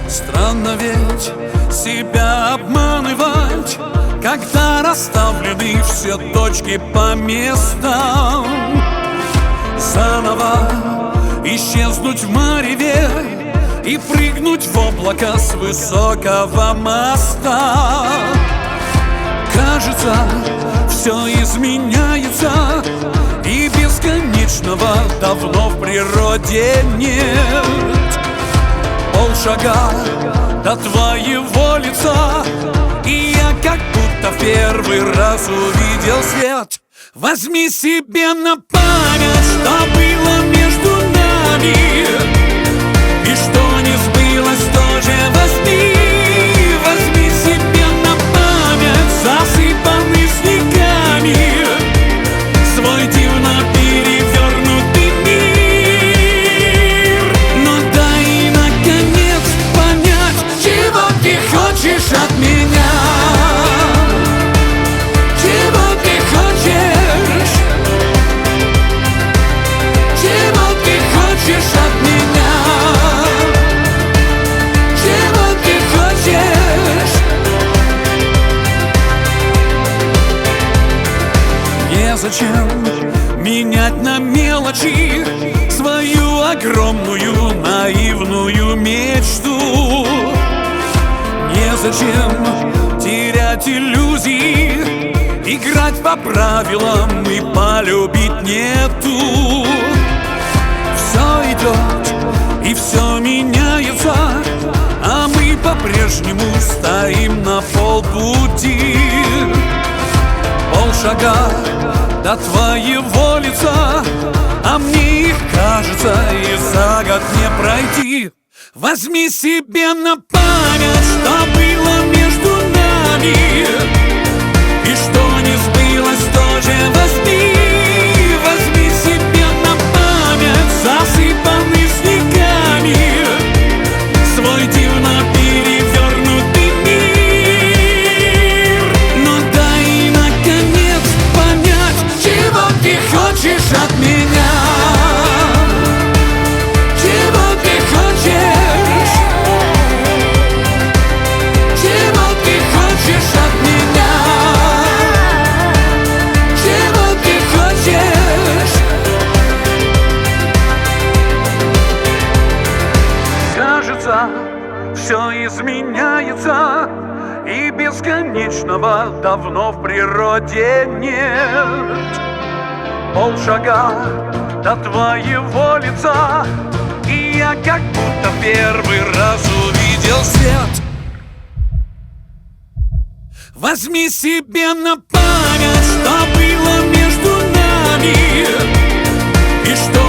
Странно ведь себя обманывать, когда расставлены все точки по местам. Заново исчезнуть в мареве и прыгнуть в облако с высокого моста. Кажется, все изменяется, и бесконечного давно в природе нет. Полшага до твоего лица, и я как будто в первый раз увидел свет. Возьми себе на память, что было между нами, и что не сбылось, тоже возьми. Возьми себе на память засыпанный снегами свой дивно перевернутый мир. Но дай наконец понять, чего ты хочешь от меня. Чего ты хочешь? Чего ты хочешь от меня? Чего ты хочешь? Незачем менять на мелочи свою огромную наивную мечту. Незачем терять иллюзии, играть по правилам и полюбить нету. Все идет и все меняется, а мы по-прежнему стоим на полпути. Полшага до твоего лица, а мне их, кажется, и за год не пройти. Возьми себе на память, что было между нами, и что не сбылось, тоже возьми. Возьми себе на память засыпанный снегами свой дивно перевернутый мир. Но дай наконец понять, чего ты хочешь от меня. Чего ты хочешь? Чего ты хочешь от меня? Чего ты хочешь? Кажется, все изменяется, и бесконечного давно в природе нет. Полшага до твоего лица, и я как будто первый раз увидел свет. Возьми себе на память, что было между нами, и что